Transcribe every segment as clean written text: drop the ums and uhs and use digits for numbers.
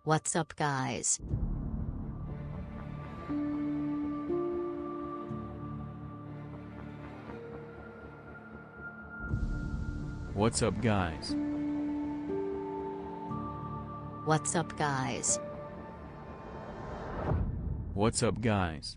What's up, guys? What's up, guys? What's up, guys? What's up, guys?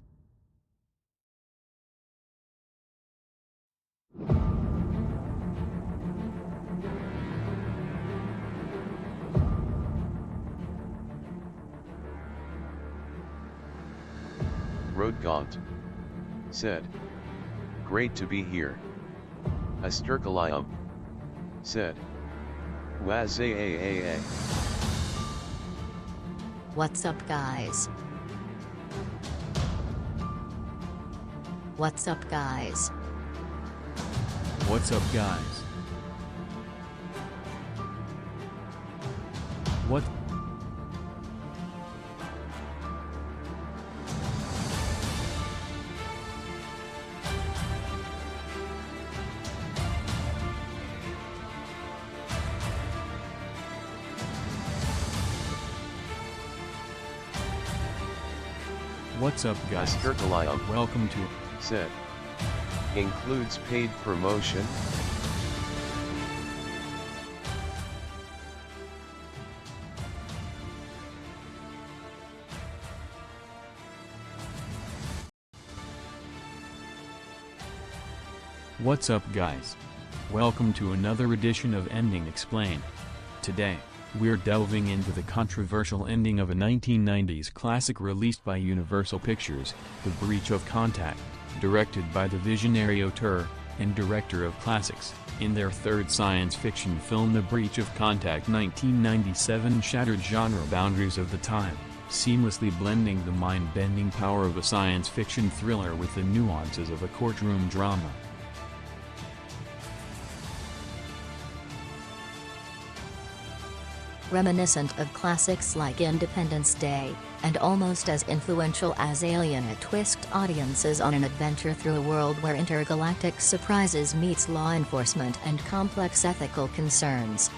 Rodgaunt said, "Great to be here." Asterkalium said, "Wazaaaa." What's up, guys? What's up, guys? What's up, guys? What? What's up, guys? Asterkalium Welcome to said, "Includes paid promotion." What's up, guys? Welcome to another edition of Ending Explained. Today, we're delving into the controversial ending of a 1990s classic released by Universal Pictures, The Breach of Contact, directed by the visionary auteur and director of classics. In their third science fiction film, The Breach of Contact, 1997 shattered genre boundaries of the time, seamlessly blending the mind-bending power of a science fiction thriller with the nuances of a courtroom drama. Reminiscent of classics like Independence Day, and almost as influential as Alien, it twists audiences on an adventure through a world where intergalactic surprises meets law enforcement and complex ethical concerns.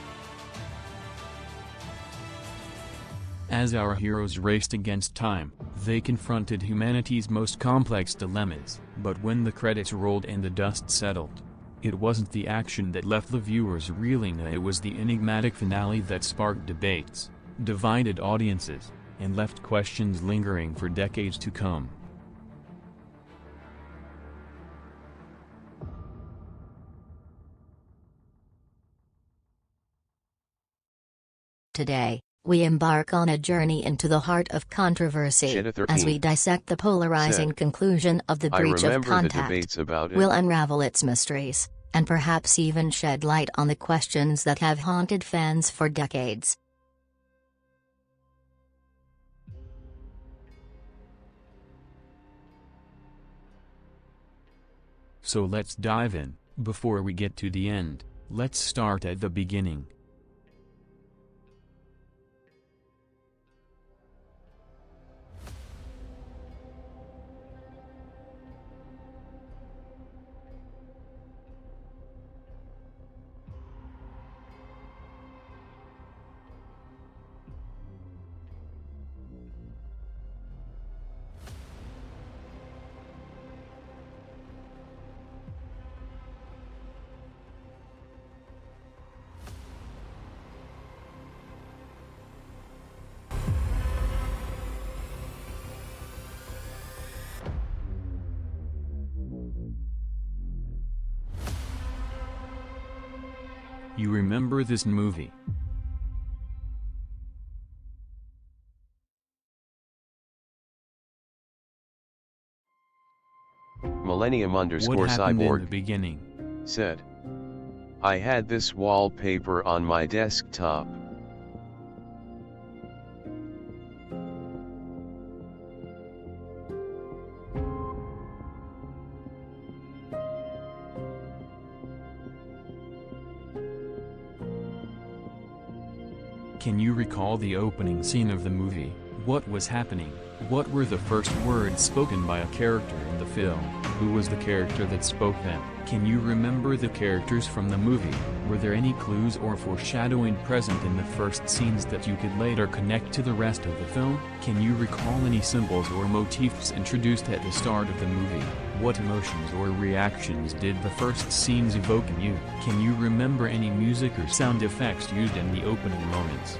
As our heroes raced against time, they confronted humanity's most complex dilemmas. But when the credits rolled and the dust settled, it wasn't the action that left the viewers reeling, it was the enigmatic finale that sparked debates, divided audiences, and left questions lingering for decades to come. Today, we embark on a journey into the heart of controversy, Jenna13 as we dissect the polarizing said, conclusion of The "I Breach of remember the Contact. debates about it." We'll unravel its mysteries, and perhaps even shed light on the questions that have haunted fans for decades. So let's dive in. Before we get to the end, let's start at the beginning. You remember this movie? What happened in the Millennium_Cyborg beginning? said, "I had this wallpaper on my desktop. Can you recall the opening scene of the movie, What was happening? What were the first words spoken by a character in the film? Who was the character that spoke them? Can you remember the characters from the movie? Were there any clues or foreshadowing present in the first scenes that you could later connect to the rest of the film? Can you recall any symbols or motifs introduced at the start of the movie? What emotions or reactions did the first scenes evoke in you? Can you remember any music or sound effects used in the opening moments?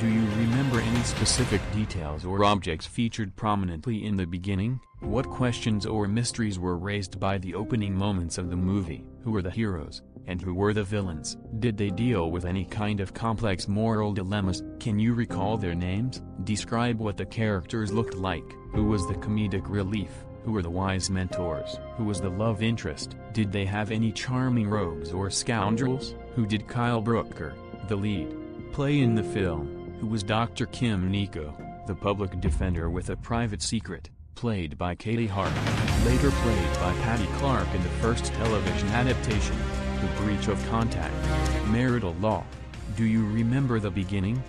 Do you remember any specific details or objects featured prominently in the beginning? What questions or mysteries were raised by the opening moments of the movie? Who were the heroes, and who were the villains? Did they deal with any kind of complex moral dilemmas? Can you recall their names? Describe what the characters looked like. Who was the comedic relief? Who were the wise mentors? Who was the love interest? Did they have any charming rogues or scoundrels? Who did Kyle Brooker, the lead, play in the film? Who was Dr. Kim Nico, the public defender with a private secret, played by Katie Hart, later played by Patty Clark in the first television adaptation, The Breach of Contact, Marital Law? Do you remember the beginning?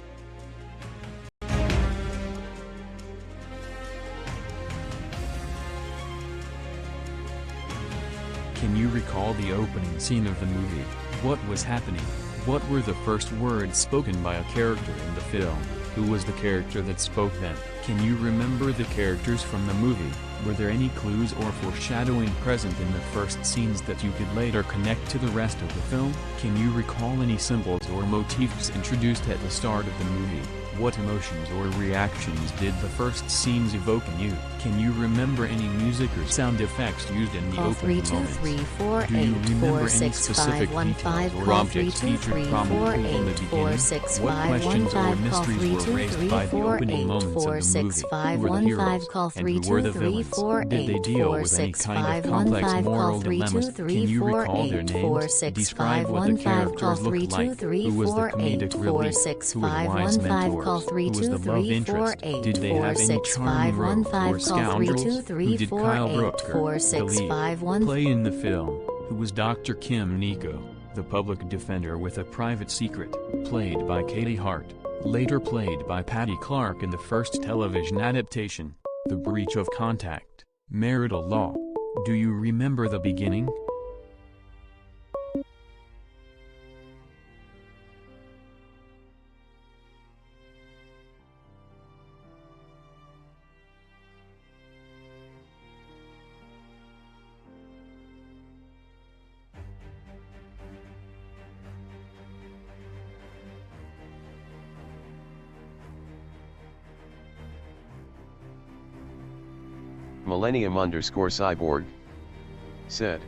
Can you recall the opening scene of the movie? What was happening? What were the first words spoken by a character in the film? Who was the character that spoke them? Can you remember the characters from the movie? Were there any clues or foreshadowing present in the first scenes that you could later connect to the rest of the film? Can you recall any symbols or motifs introduced at the start of the movie? What emotions or reactions did the first scenes evoke in you? Can you remember any music or sound effects used in the Call opening moments? 323-484-6515. Do you remember any specific details or Call objects featured prominently in the beginning? What questions or mysteries were raised by the opening moments of the movie? Who were the heroes, and who were the villains? Did they deal with any kind of complex moral dilemmas? Can you recall their names? Describe what the characters looked like. Who was the comedic relief? Who were the wise mentors? Who was the love interest? Did they have any charming rogues or scoundrels? Who did Kyle Brooker, the lead, play in the film? Who was Dr. Kim Nico, the public defender with a private secret, played by Katie Hart, later played by Patty Clark in the first television adaptation, The Breach of Contact, Marital Law? Do you remember the beginning? Millennium_Cyborg said,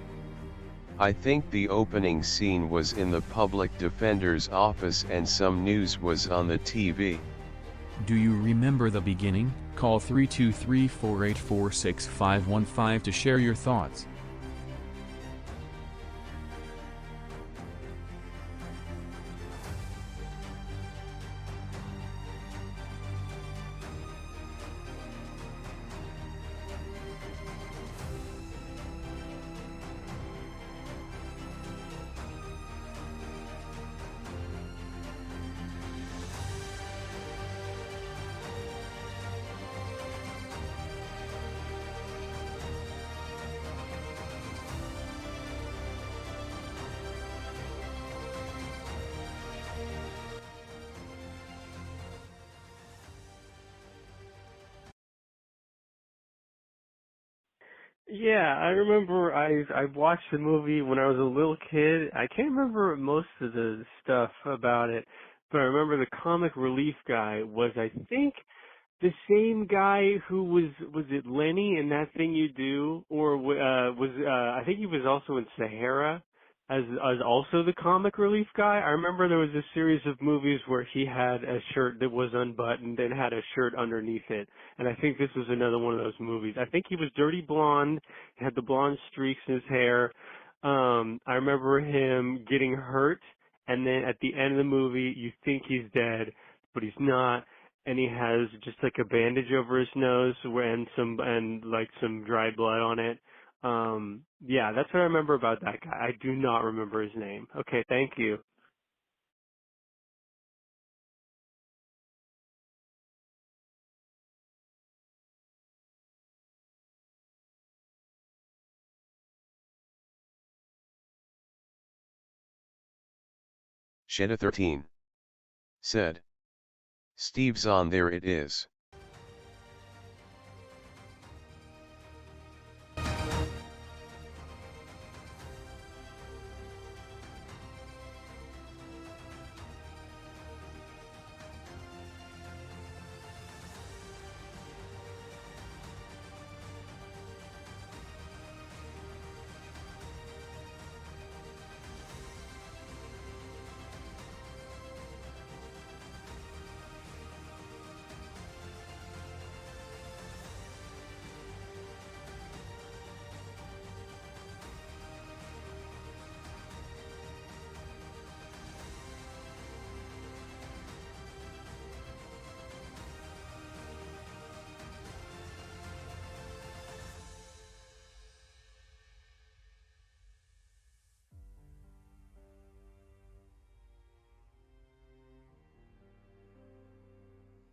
I think the opening scene was in the public defender's office and some news was on the TV. Do you remember the beginning? Call 323-484-6515 to share your thoughts. Yeah, I remember I watched the movie when I was a little kid. I can't remember most of the stuff about it, but I remember the comic relief guy was, I think, the same guy who was it Lenny in That Thing You Do, or I think he was also in Sahara as also the comic relief guy. I remember there was a series of movies where he had a shirt that was unbuttoned and had a shirt underneath it, and I think this was another one of those movies. I think he was dirty blonde, had the blonde streaks in his hair. I remember him getting hurt, and then at the end of the movie, you think he's dead, but he's not. And he has just like a bandage over his nose and some dried blood on it. Yeah, that's what I remember about that guy. I do not remember his name. Okay, thank you. Sheda13 said. Steve's on there it is.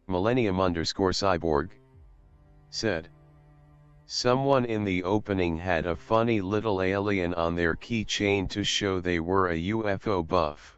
Millennium_cyborg said. Someone in the opening had a funny little alien on their keychain to show they were a UFO buff.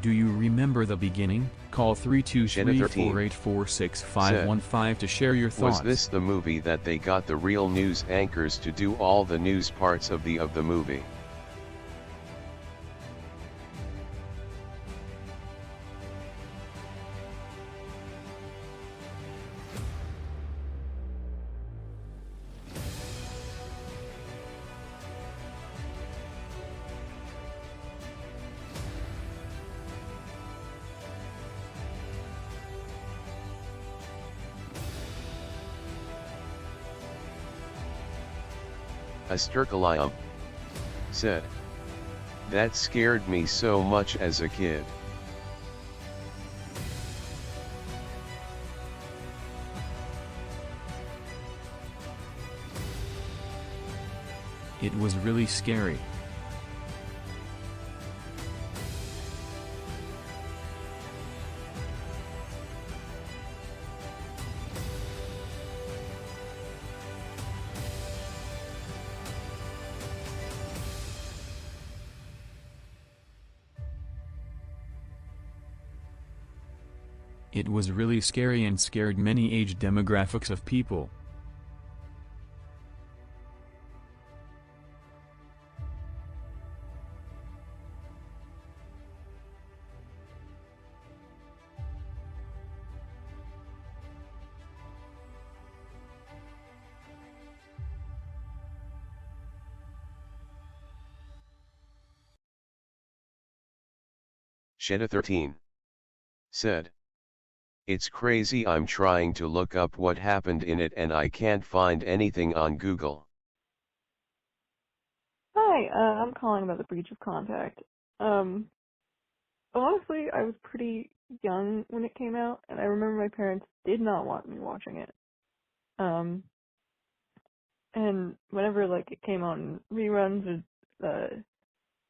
Do you remember the beginning? Call Sheda13 323-484-6515 to share your thoughts. Was this the movie that they got the real news anchors to do all the news parts of the movie? Asterkalium said. That scared me so much as a kid. It was really scary. It was really scary and scared many age demographics of people. Sheda13 said. It's crazy, I'm trying to look up what happened in it and I can't find anything on Google. Hi, I'm calling about the breach of contact. Honestly, I was pretty young when it came out, and I remember my parents did not want me watching it. And whenever, like, it came on reruns, they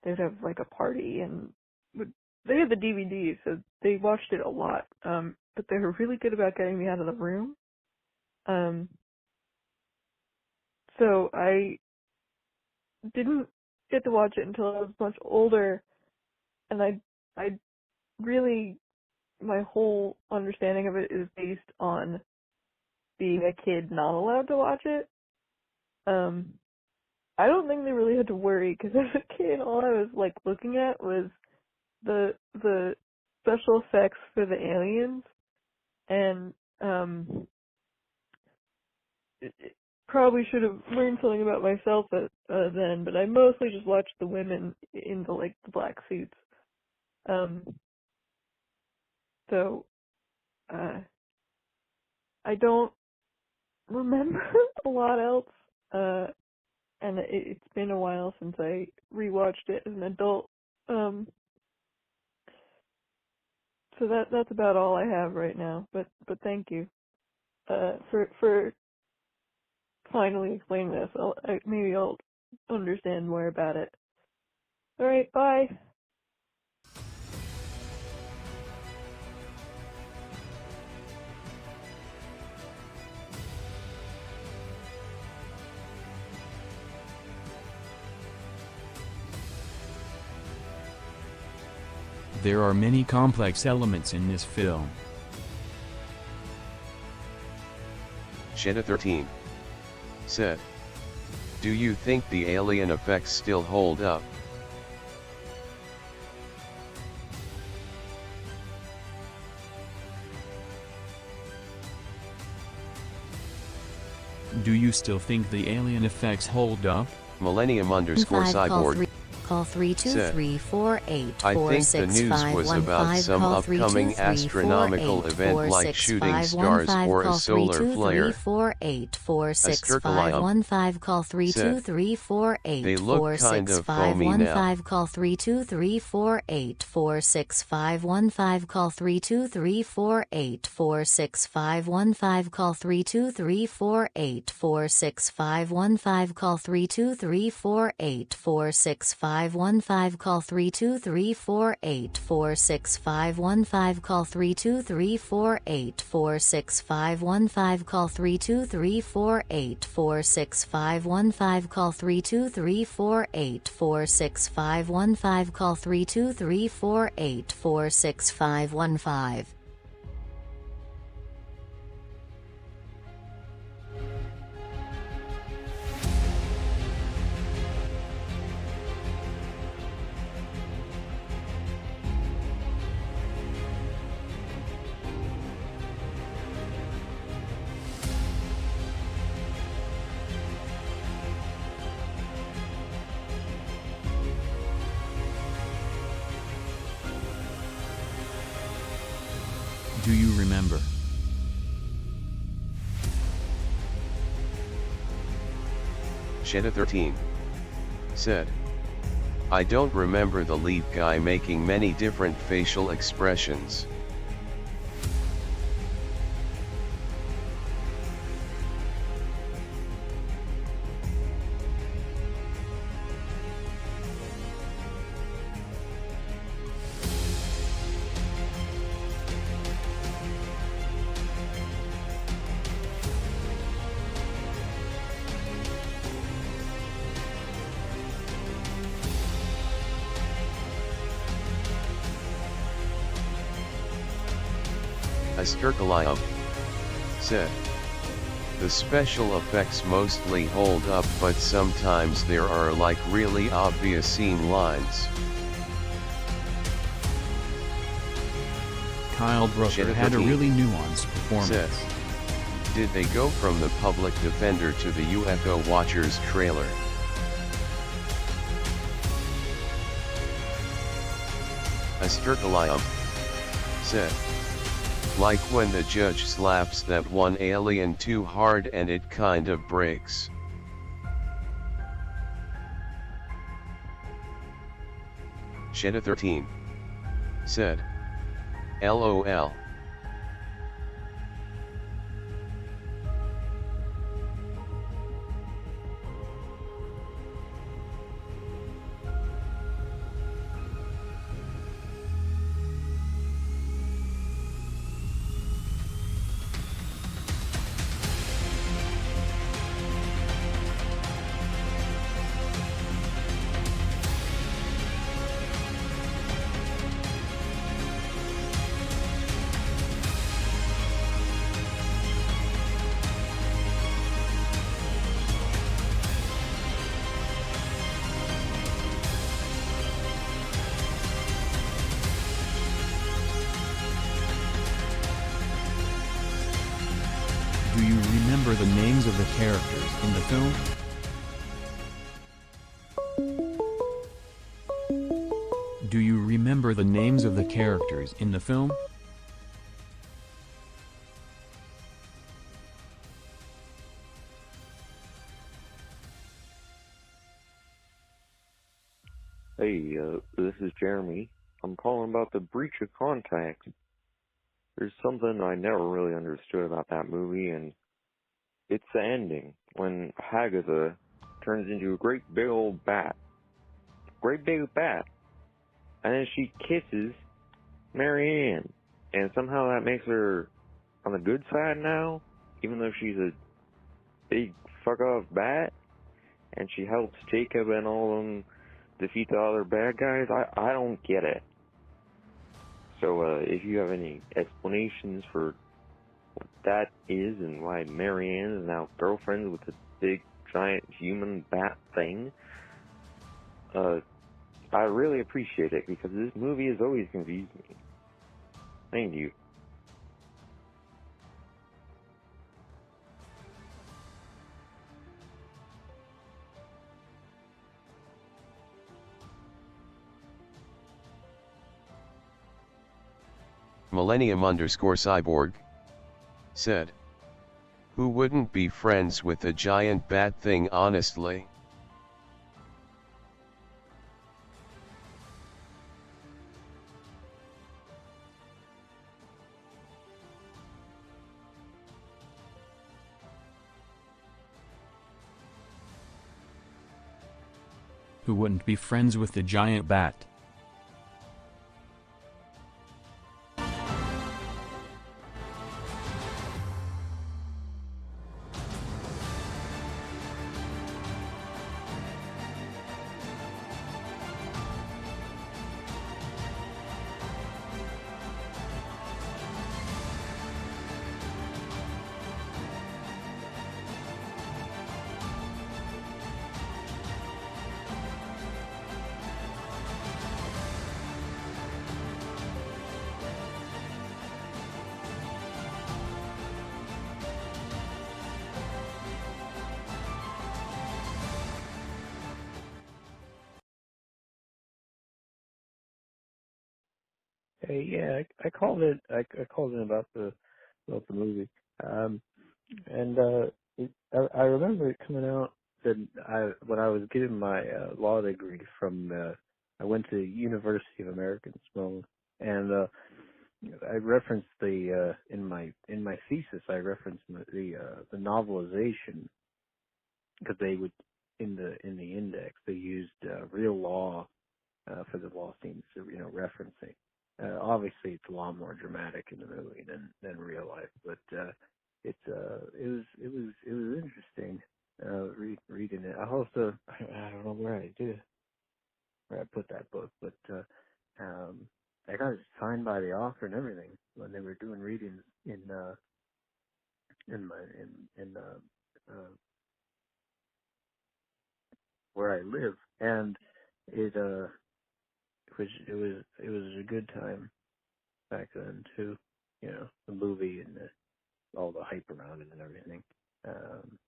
would have, like, a party, and they had the DVD, so they watched it a lot. But they were really good about getting me out of the room. So I didn't get to watch it until I was much older, and I really, my whole understanding of it is based on being a kid not allowed to watch it. I don't think they really had to worry, because as a kid, all I was, like, looking at was the special effects for the aliens, and, probably should have learned something about myself then, but I mostly just watched the women in the, like, the black suits. So, I don't remember a lot else, and it's been a while since I rewatched it as an adult. So that's about all I have right now. But thank you for finally explaining this. Maybe I'll understand more about it. All right, bye. There are many complex elements in this film. Sheda13 said, "Do you think the alien effects still hold up?" Do you still think the alien effects hold up? Millennium_cyborg Call said, 323-484-6515. "I think the news was about some Call upcoming astronomical event like shooting stars or a solar flare." A call 323-484-6515. "They look kind of foamy now." Call 323-484-6515. Call 323-484-6515. Call 323-484-6515. Call 323-484-6515. Call 323-484-6515. Call 323-484-6515. Call 323-484-6515. Call 323-484-6515. Call 323-484-6515. Do you remember? Sheda13 said, "I don't remember the lead guy making many different facial expressions." Asturkalium said, "The special effects mostly hold up, but sometimes there are like really obvious scene lines." Kyle Brooker had a really nuanced performance. Said, "Did they go from the Public Defender to the UFO Watchers trailer?" Asturkalium said, "Like when the judge slaps that one alien too hard and it kind of breaks." Sheda13 said, "LOL." Do you remember the names of the characters in the film? Do you remember the names of the characters in the film? Hey, this is Jeremy. I'm calling about the breach of contact. There's something I never really understood about that movie, and it's the ending, when Hagatha turns into a great big old bat. Great big bat. And then she kisses Marianne, and somehow that makes her on the good side now, even though she's a big fuck-off bat, and she helps Jacob and all of them defeat the other bad guys. I don't get it. So, if you have any explanations for what that is and why Marianne is now girlfriends with this big, giant human bat thing, I really appreciate it, because this movie has always confused me. Thank you. Millennium_cyborg said, "Who wouldn't be friends with a giant bat thing, honestly?" Who wouldn't be friends with the giant bat? Hey, yeah, I called it. I called in about the movie. And I remember it coming out that when I was getting my law degree from I went to University of American Samoa, and I referenced the in my thesis I referenced the novelization, because they would in the index they used real law for the law scenes, referencing. Obviously, it's a lot more dramatic in the movie than real life, but it was interesting reading it. I also I don't know where I put that book, but I got it signed by the author and everything when they were doing readings in where I live, and it was a good time back then too. The movie and all the hype around it and everything. Um,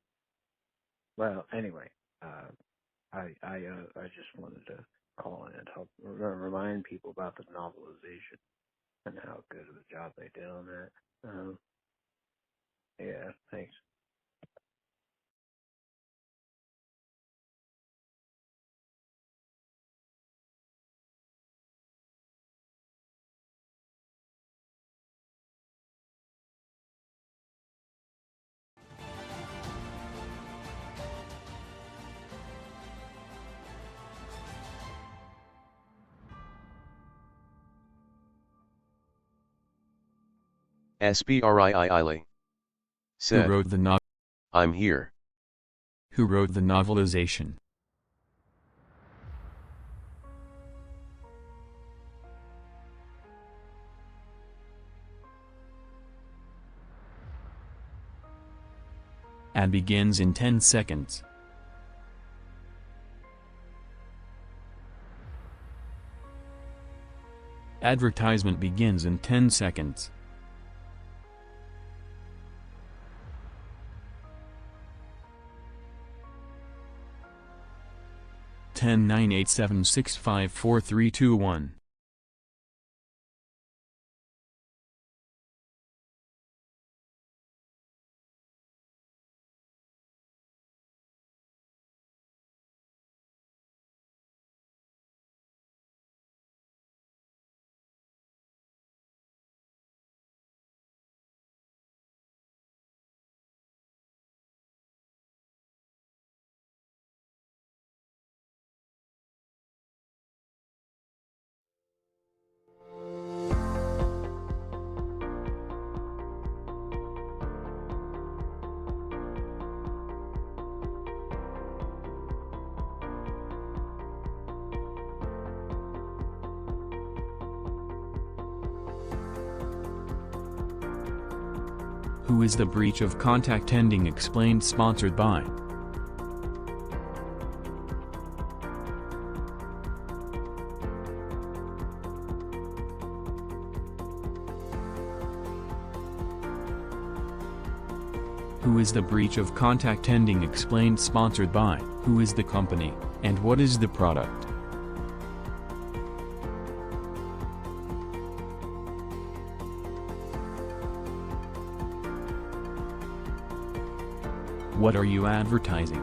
well, anyway, I just wanted to call in and help remind people about the novelization and how good of a job they did on that. Yeah, thanks. SBRIII Who said, wrote the "I'm here." Who wrote the novelization? Ad begins in 10 seconds. Advertisement begins in 10 seconds. 10-9-8-7-6-5-4-3-2-1 Who is the breach of contact ending explained sponsored by? Who is the breach of contact ending explained sponsored by? Who is the company, and what is the product? What are you advertising?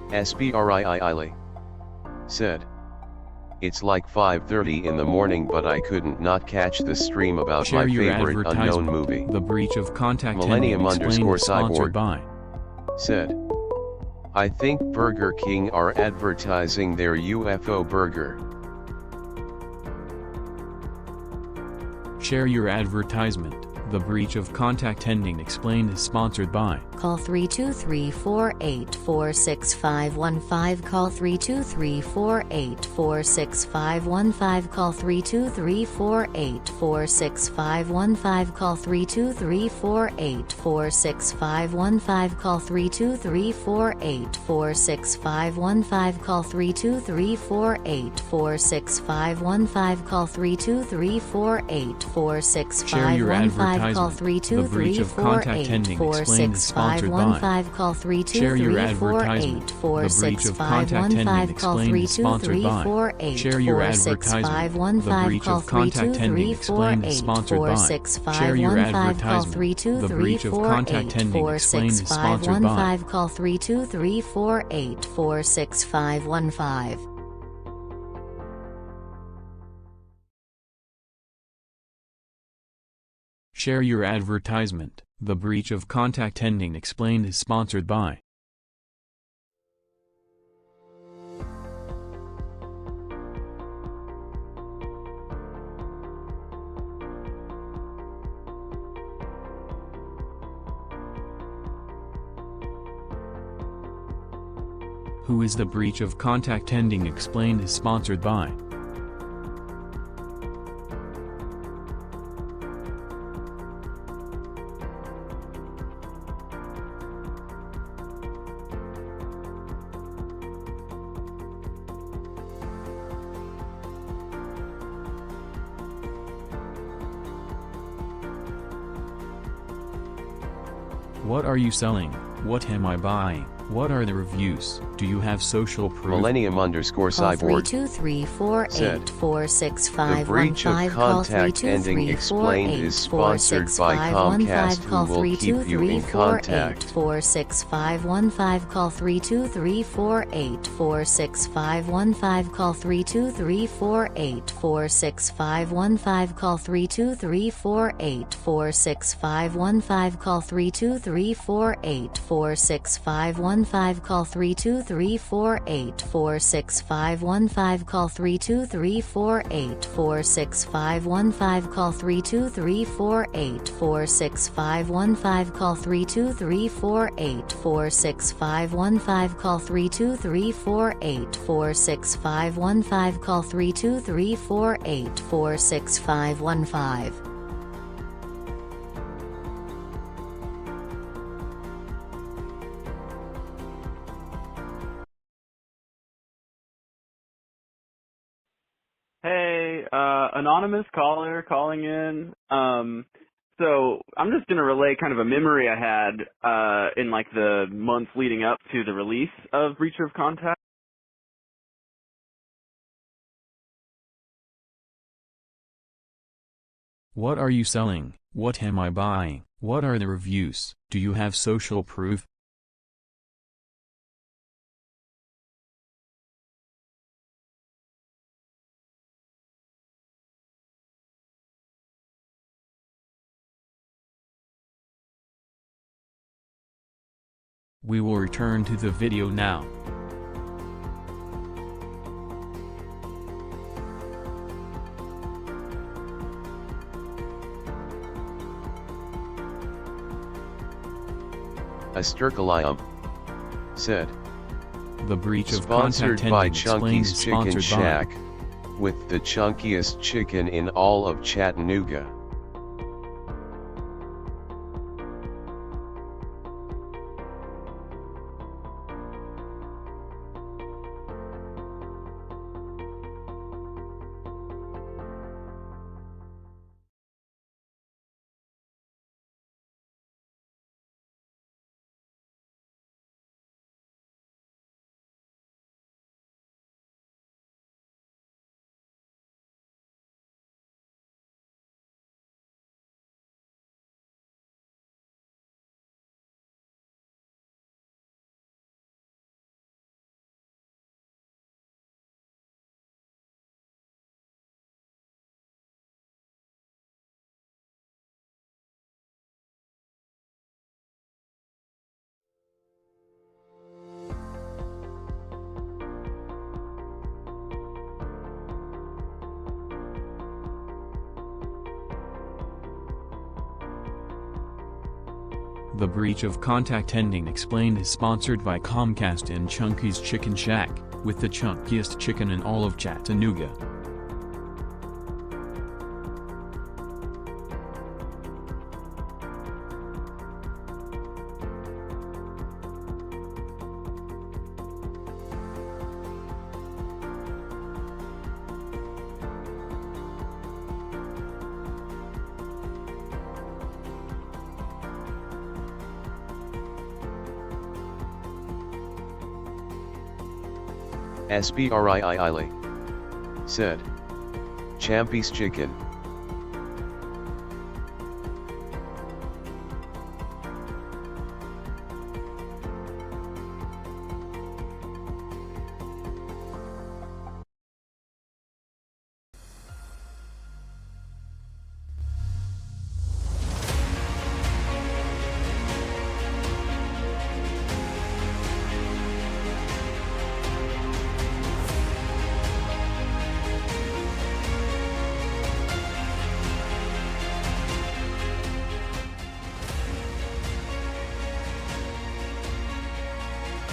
SBRIII said. It's like 5:30 in the morning, but I couldn't not catch the stream about Share my your favorite unknown advertisement. movie. The breach of contact Millennium ending explained _ sponsored cyborg by. said. I think Burger King are advertising their UFO burger. Share your advertisement. The breach of contact ending explained is sponsored by. Call 323-484-6515. Call 323-484-6515. Call 323-484-6515. Call 323-484-6515. Call 323-484-6515. Call 323-484-6515. Call 323-484-6515. Share your advertisement. Call The breach of contact ending explained is sponsored by. Call Share your advertisement. The breach of contact ending explained is sponsored by. Share your advertisement. The breach of contact ending explained is sponsored by. Share your advertisement. The breach of contact ending explained is sponsored by. Call 323-484-6515. Share your advertisement. The breach of contact ending explained is sponsored by. Who is the breach of contact ending explained is sponsored by. What are you selling? What am I buying? What are the reviews? Do you have social proof? Millennium _ Call cyborg 323-484-6515. The breach of contact ending explained is sponsored by Comcast, who will keep you in contact. 323-484-6515. Call 323-484-6515. Call 323-484-6515. Call 323-484-6515. Call 323-484-6515. Call 323-484-6515. Call 323-484-6515. Call 323-484-6515. Call 323-484-6515. Call 323-484-6515. Call 323-484-6515. Hey, anonymous caller calling in. So I'm just gonna relay kind of a memory I had in like the months leading up to the release of Breach of Contact. What are you selling? What am I buying? What are the reviews? Do you have social proof? We will return to the video now. Asterkalium said. The breach of Sponsored contact by ending explained Chunky's is Chicken sponsored by Shack, with the chunkiest chicken in all of Chattanooga. The breach of contact ending explained is sponsored by Comcast and Chunky's Chicken Shack, with the chunkiest chicken in all of Chattanooga. SBRIIILE said. Champy's Chicken.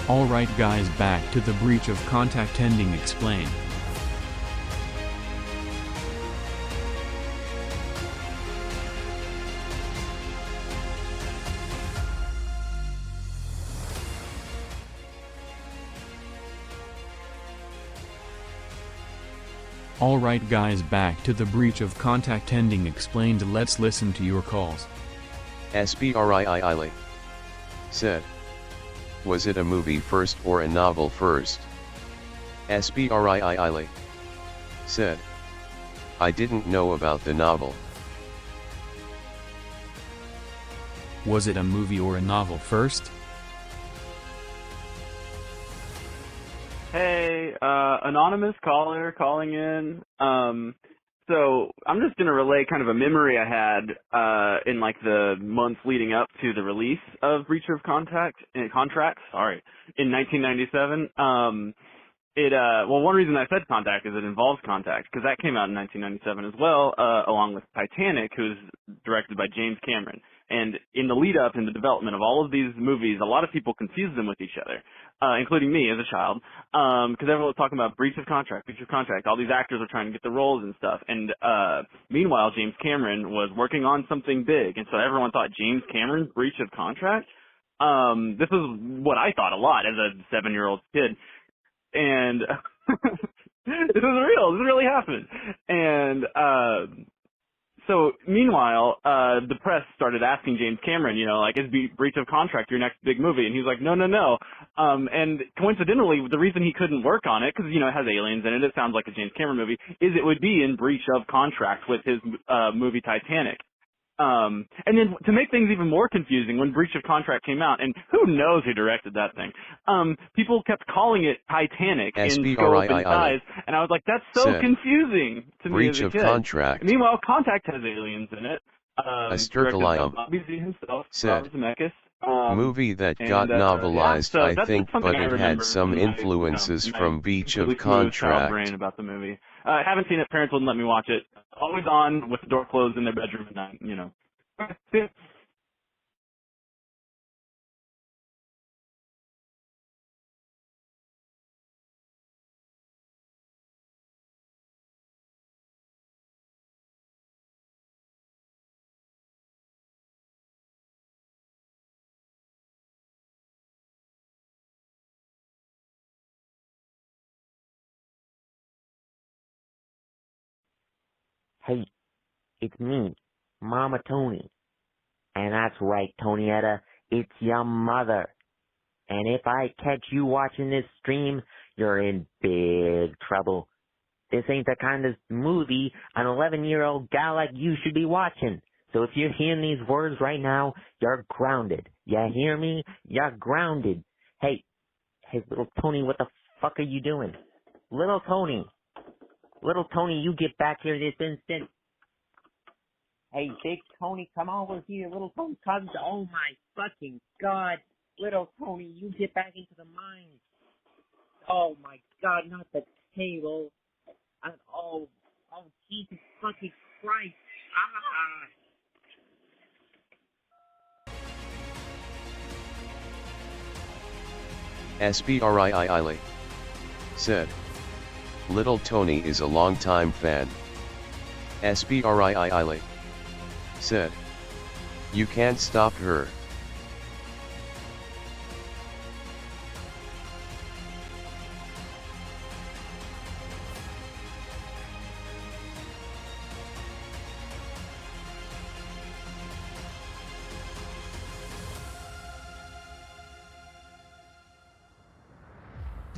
Alright guys, back to the breach of contact ending explained. Alright guys, back to the breach of contact ending explained. Let's listen to your calls. SBRIIILE said. Was it a movie first or a novel first? SBRIIILE said. I didn't know about the novel. Was it a movie or a novel first? Hey, anonymous caller calling in. So I'm just gonna relay kind of a memory I had in like the months leading up to the release of Breach of Contract in 1997. One reason I said Contact is it involves Contact because that came out in 1997 as well, along with Titanic, who's directed by James Cameron. And in the lead up in the development of all of these movies, a lot of people confused them with each other, including me as a child, because everyone was talking about breach of contract. All these actors were trying to get the roles and stuff. And meanwhile, James Cameron was working on something big, and so everyone thought James Cameron's breach of contract. This is what I thought a lot as a 7-year-old kid, and this is real. This really happened. And so meanwhile, the press started asking James Cameron, is breach of contract your next big movie? And he was like, no. And coincidentally, the reason he couldn't work on it, because, it has aliens in it, it sounds like a James Cameron movie, is it would be in breach of contract with his movie Titanic. And then to make things even more confusing, when Breach of Contract came out, and who knows who directed that thing, people kept calling it Titanic in scope and size, and I was like, that's so confusing to me as a kid. Breach of Contract. Meanwhile, Contact has aliens in it. Asterkalium Bobby Z himself, said. Robert Zemeckis. Movie that got novelized, so I that's think, something but I it remember had some from influences my from Breach of completely smooth child Contract. brain about the movie. I haven't seen it. Parents wouldn't let me watch it. Always on with the door closed in their bedroom at night, Okay, see ya. Hey, it's me, Mama Tony. And that's right, Tonyetta, it's your mother. And if I catch you watching this stream, you're in big trouble. This ain't the kind of movie an 11-year-old gal like you should be watching. So if you're hearing these words right now, you're grounded. You hear me? You're grounded. Hey, little Tony, what the fuck are you doing? Little Tony, you get back here this instant. Hey, big Tony, come over here. Little Tony, come. Oh my fucking God. Little Tony, you get back into the mine. Oh my God, not the table. Oh, Jesus fucking Christ. SBRIII said, Little Tony is a longtime fan. SBRIII said, you can't stop her.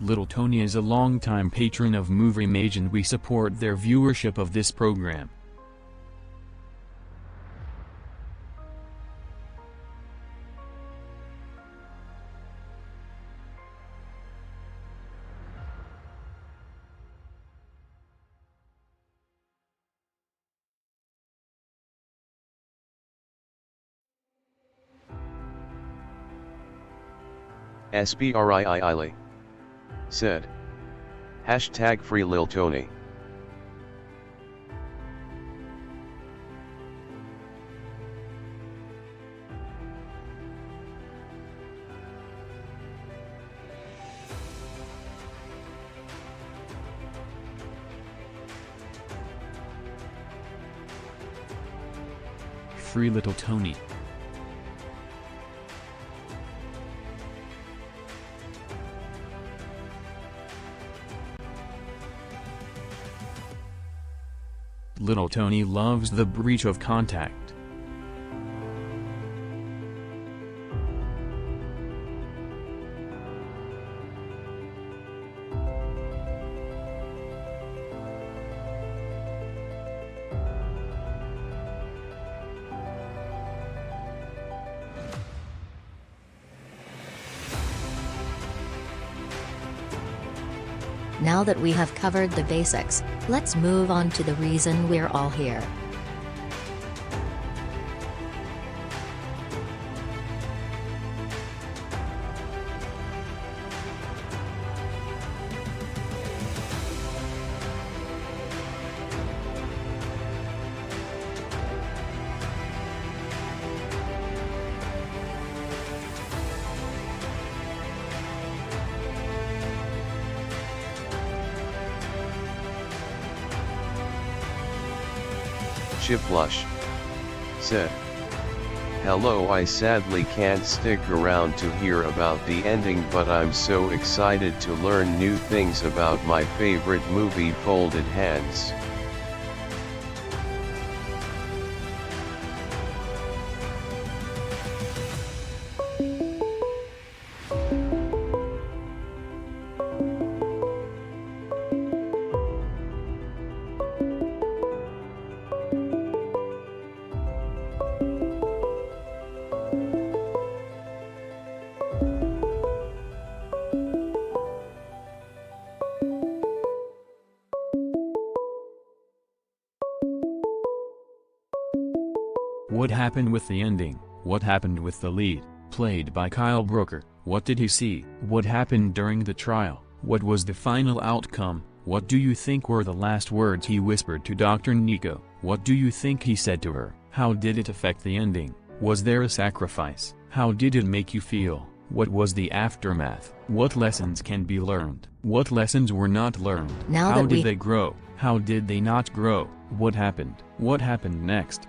Little Tony is a longtime patron of Movie Mage and we support their viewership of this program. SBRIII said, hashtag free Lil Tony. Free Little Tony. Little Tony loves the breach of contact. Now that we have covered the basics, let's move on to the reason we're all here. Chiplush said, hello, I sadly can't stick around to hear about the ending, but I'm so excited to learn new things about my favorite movie Folded Hands. What happened with the ending? What happened with the lead, played by Kyle Brooker? What did he see? What happened during the trial? What was the final outcome? What do you think were the last words he whispered to Dr. Nico? What do you think he said to her? How did it affect the ending? Was there a sacrifice? How did it make you feel? What was the aftermath? What lessons can be learned? What lessons were not learned? How did they grow? How did they not grow? What happened? What happened next?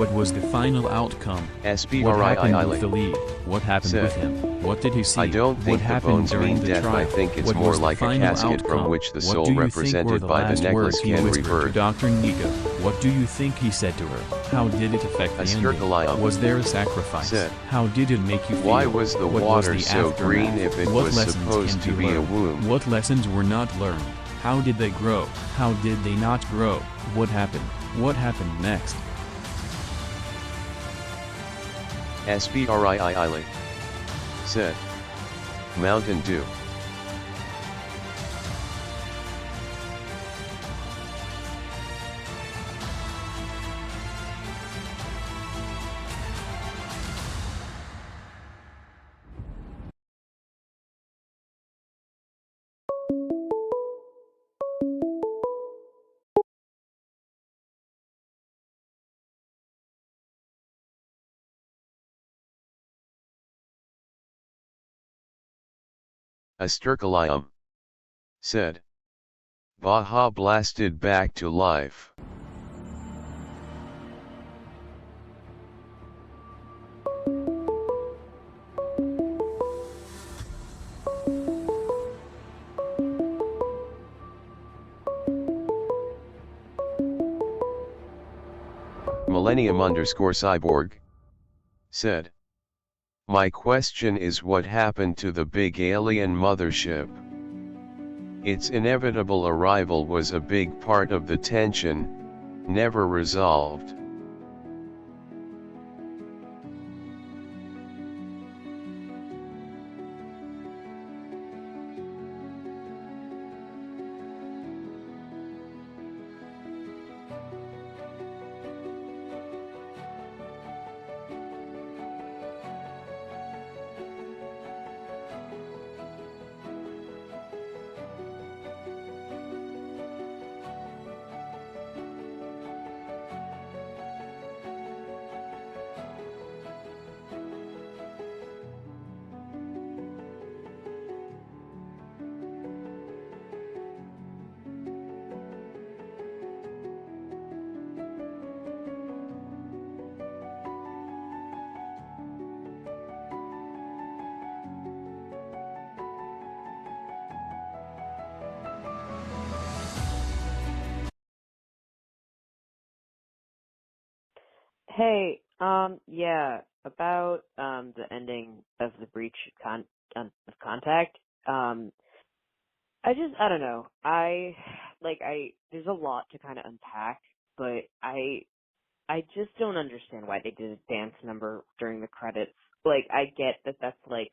What was the final outcome? What SBRIII. happened with the lead? What happened with him? What did he see? I don't What think the happened bones during mean the death. trial? I think it's What more was the like a final casket from outcome? which the What soul do you think were represented the by the last necklace words he can whispered to revert. Dr. Nico? What do you think he said to her? How did it affect the ending? Asturkalium. Was there a sacrifice? Said. How did it make you feel? Why was the What water was the so aftermath? green if it What was lessons supposed can to be a learned? womb? What lessons were not learned? How did they grow? How did they not grow? What happened? What happened next? SBRIII. Said. Mountain Dew. Asturkalium. Said. Baja blasted back to life. Millennium_cyborg. Said. My question is, what happened to the big alien mothership? Its inevitable arrival was a big part of the tension, never resolved. Hey, yeah, about the ending of the breach of contact. I don't know. There's a lot to kind of unpack, but I just don't understand why they did a dance number during the credits. Like, I get that that's like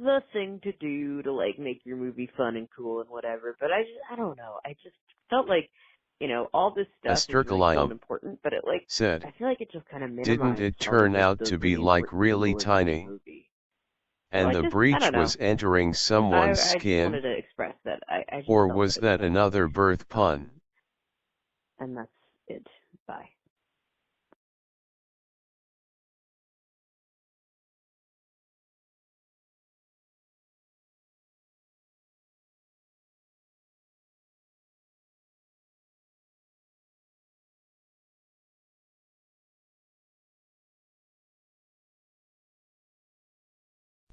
the thing to do to like make your movie fun and cool and whatever, but I don't know. I just felt like, all this stuff is really cool and Asturkalium. important, but Said. I feel like it just kind of Didn't minimized it all turn out those to be really like important really people in the tiny? movie. So And the I breach don't know. was entering I someone's just skin? wanted to express that I just Or felt was like that that. another birth pun? And that's it. Bye.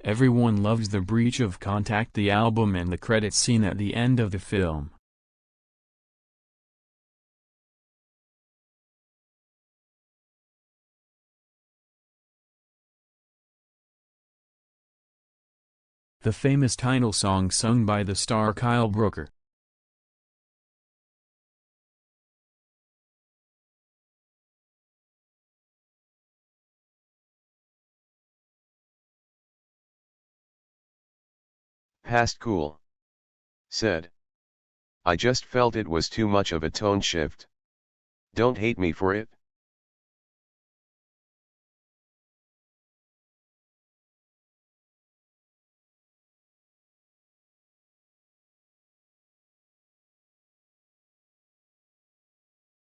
Everyone loves The Breach of Contact, the album, and the credits scene at the end of the film. The famous title song sung by the star Kyle Brooker. Past cool. Said. I just felt it was too much of a tone shift. Don't hate me for it.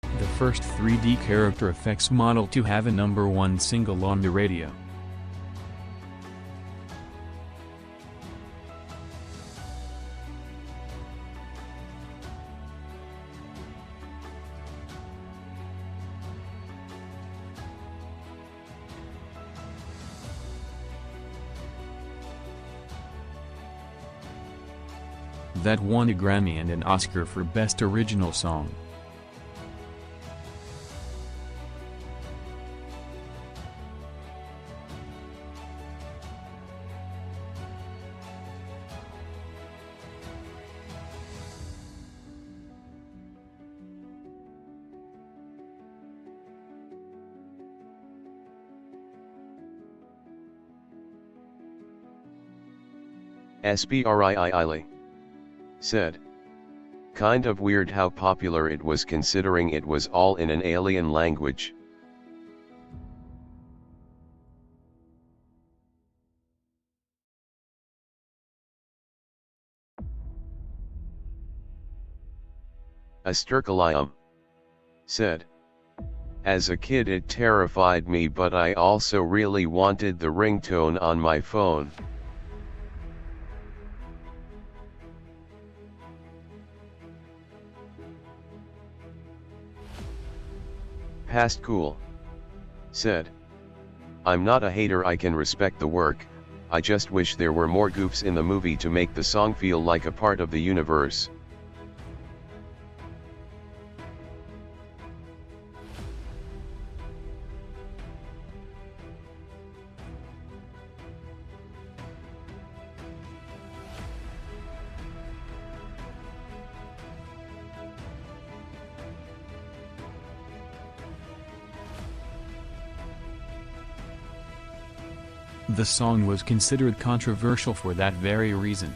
The first 3D character effects model to have a #1 single on the radio. that won a Grammy and an Oscar for Best Original Song. SBRIILE said. Kind of weird how popular it was considering it was all in an alien language. Asterkalium said. As a kid it terrified me, but I also really wanted the ringtone on my phone. Past Cool said. I'm not a hater, I can respect the work, I just wish there were more goofs in the movie to make the song feel like a part of the universe. The song was considered controversial for that very reason.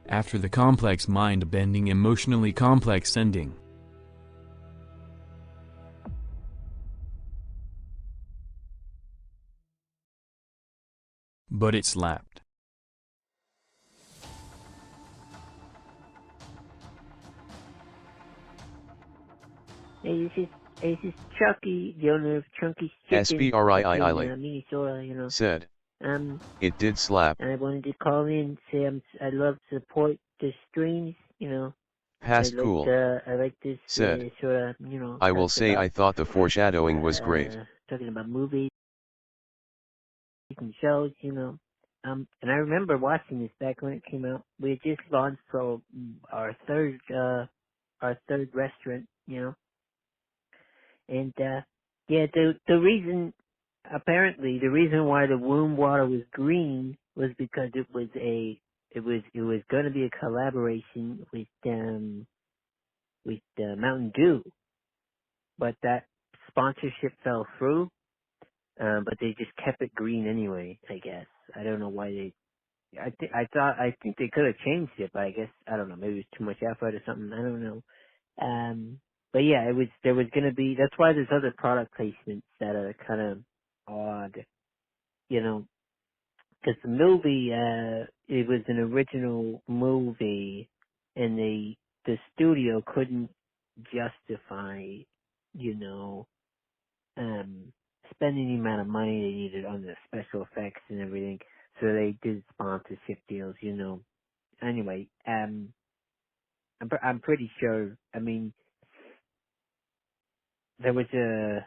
After the complex mind-bending emotionally complex ending, but it slapped. Hey, this is Chucky, the owner of Chunky's Chicken SBRIILE in Minnesota, you know. said. It did slap. And I wanted to call in and say I love to support the streams, you know. Past Cool I like this said. sort of, you know. I will say I thought the foreshadowing was great. Talking about movies and shows, you know. And I remember watching this back when it came out. We had just launched our third restaurant, you know. And yeah, the reason why the womb water was green was because it was going to be a collaboration with Mountain Dew, but that sponsorship fell through. But they just kept it green anyway, I guess. I don't know why I think they could have changed it, but I guess I don't know. Maybe it was too much effort or something. I don't know. But yeah, there was gonna be, that's why there's other product placements that are kind of odd, you know, because the movie, it was an original movie, and the studio couldn't justify, you know, spending the amount of money they needed on the special effects and everything, so they did sponsorship deals, you know. Anyway, I'm pretty sure, I mean, there was an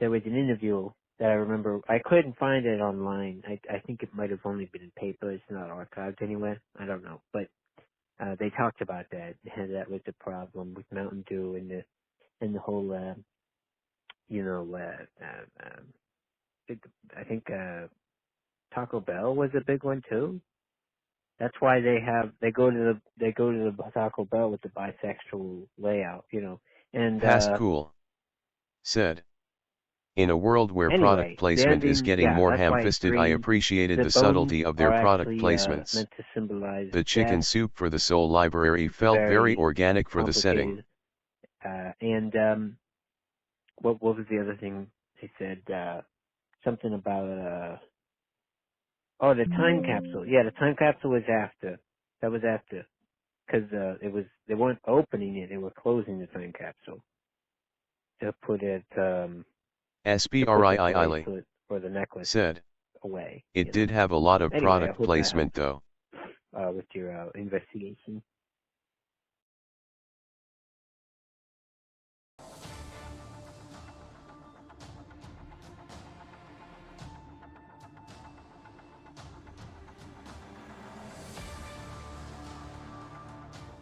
interview that I remember. I couldn't find it online. I think it might have only been in paper. It's not archived anywhere. I don't know. But they talked about that. And that was the problem with Mountain Dew and the whole you know, I think Taco Bell was a big one too. That's why they go to the Taco Bell with the bisexual layout, you know. And Past Cool said. In a world where product placement is getting more ham-fisted, I appreciated the subtlety of their product placements. Meant to symbolize the chicken death. soup for the Soul Library felt very organic for the setting. And what was the other thing they said? Something about the time capsule. Yeah, the time capsule was after. That was after, because they weren't opening it; they were closing the time capsule to put it. SBRIILE or the necklace said. Away. It did have a lot of product placement though. With your investigation.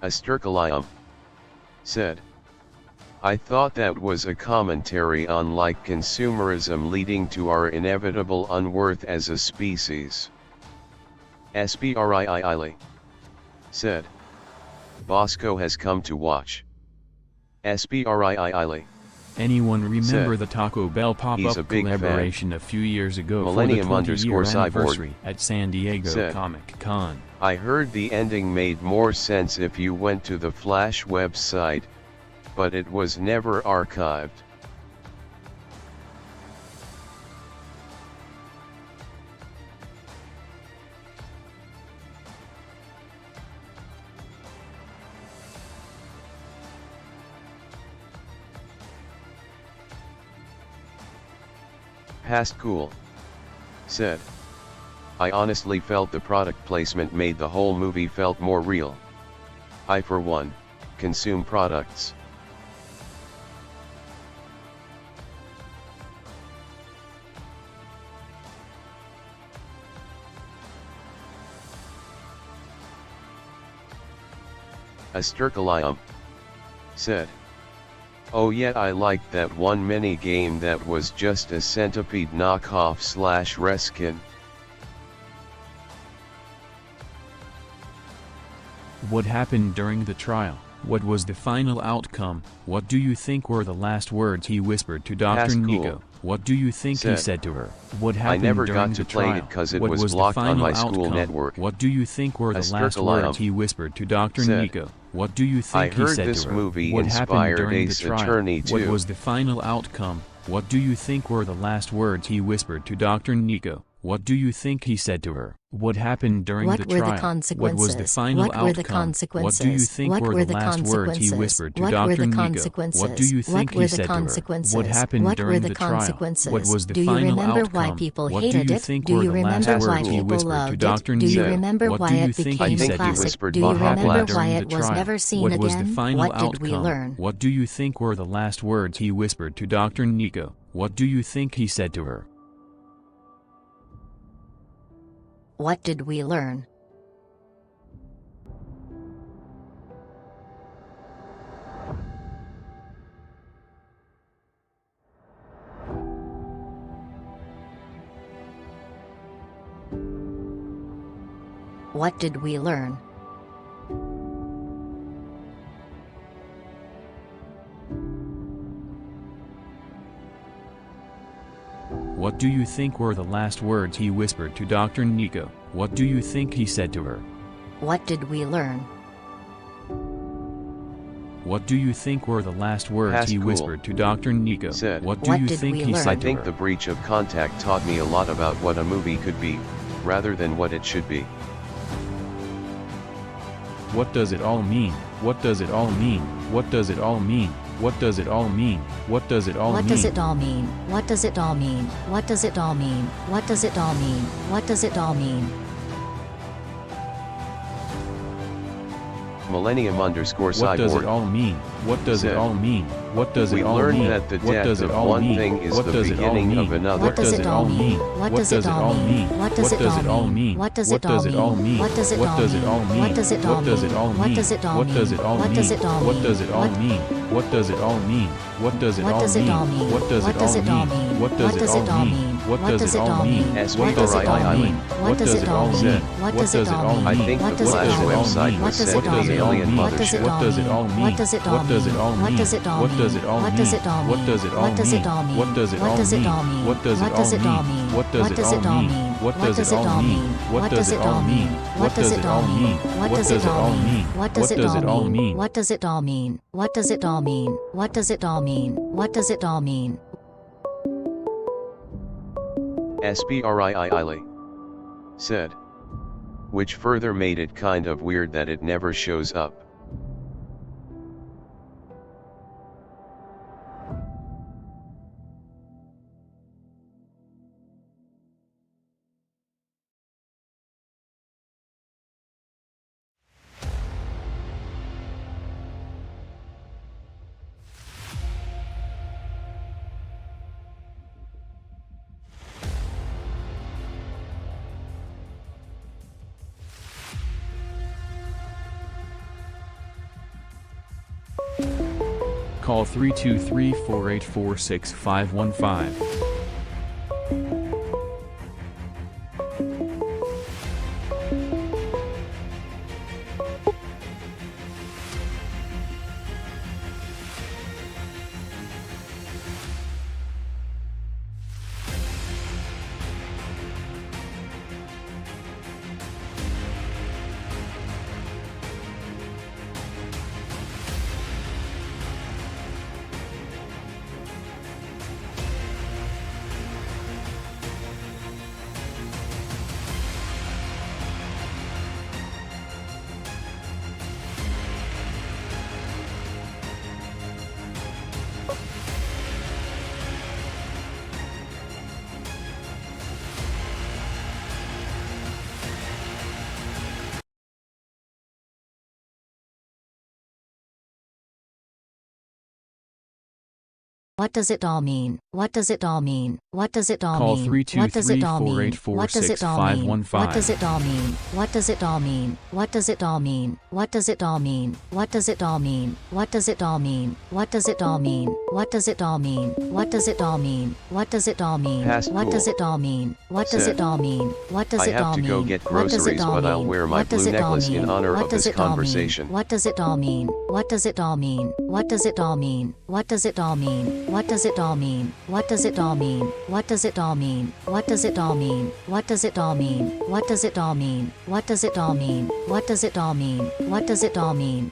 Asterkalium said, I thought that was a commentary on like consumerism leading to our inevitable unworth as a species. Spriili said, Bosco has come to watch. Spriili. Anyone remember Said, the Taco Bell he's a pop-up big collaboration a few years ago Millennium for the 20-year _ Cyborg anniversary at San Diego said, Comic-Con? I heard the ending made more sense if you went to the Flash website, but it was never archived. Past Cool said, I honestly felt the product placement made the whole movie felt more real. I for one, consume products. Asterkalium said, oh yeah, I liked that one mini game that was just a Centipede knockoff / reskin. What happened during the trial? What was the final outcome? What do you think were the last words he whispered to Dr. Past Cool Nico? What do you think he said, said to her? What I happened never during got to the play trial? it cause it What was was the blocked on final my school outcome? network. What do you think were the last Asterkalium words he whispered to Dr. said, Nico? What do you think I he heard said this to her? movie What happened inspired during the Ace trial? Attorney What 2. was the final outcome? What do you think were the last words he whispered to Dr. Nico? What do you think he said to her? What happened during What the were trial? the consequences? What was the final What were the outcome? What do you consequences? think What were were the the last words he consequences? whispered to What were Dr. the Nico? consequences? What do you think What were he the said to her? consequences? What happened What were during the the trial? consequences? What was the Do you final remember outcome? why people What hated do you it? think Do were you the last remember why words he people whispered to loved Dr. it? Do you Nico? remember What why do you it think became he said to classic? whispered Do you What Baja remember happened Blast why during it the was trial? never seen What was the again? final What did we outcome? learn? What do you think were the last words he whispered to Dr. Nico? What do you think he said to her? What did we learn? What did we learn? What do you think were the last words he whispered to Dr. Nico? What do you think he said to her? What did we learn? What do you think were the last words Past he Cool whispered to Dr. Nico? said, What do What you did think we he learn? I said to think her? the breach of contact taught me a lot about what a movie could be, rather than what it should be. What does it all mean? What does it all mean? What does it all mean? What does it all mean? What does it all What mean? does it all mean? What does it all mean? What does it all mean? What does it all mean? What does it all mean? Millennium _ What does it Cyborg all mean? What does it said, all mean? What does we it all learned mean? that the What death does it of all one mean? thing is What the does it all beginning mean? of another. What does it all mean? What does it all mean? What does it all mean? What does it all mean? What does it all mean? What does it all mean? What does it all mean? What does it all What mean? does it all What mean? does it all What mean? does it all mean? What does it all mean? What does it What all does it all mean? mean? What does What does it it all all mean? mean? What does it all mean? What does it all mean? What does it all mean? What does it all mean? What does it all mean? I think What the does it Flash all mean? website What was does set it all to mean? alien What does it mothership. all What does it all mean? mean? What does it all What does it mean? all What mean? does it all What does mean? it all What mean? does it all mean? What does it all What does it mean? all mean? What does it What all does it mean? all mean? What does it What does it all all mean? mean? What does What it does it all all mean? mean? What What does does it it all all mean? mean? What does it all mean? What does it all mean? What does it all mean? What does it all mean? What does it all mean? What does it all mean? What does it all mean? What does it all mean? Spriili said. Which further made it kind of weird that it never shows up. Call 323-484-6515. What does it all mean? What does it all mean? What does it all Call mean? What does it all mean? What does it all mean? 323-484-6515. What does it all mean? What does it all mean? What does it all mean? What does it all mean? What does it all mean? What does it all mean? What does it all mean? What does it all mean? What does it all mean? What does it all mean? Past What does cool. it all mean? What does Said, it all mean? What does I it all have to go mean? get What does it groceries, all but I'll mean? wear my What does blue it all necklace in mean? honor What of does this it all mean? conversation. What does it all mean? What does it all mean? What does it all mean? What does it all mean? What does it all mean? What does it all mean? What does it all mean? What does it all mean? What does it all mean? What does it all mean? What does it all mean? What does it all mean? What does it all mean?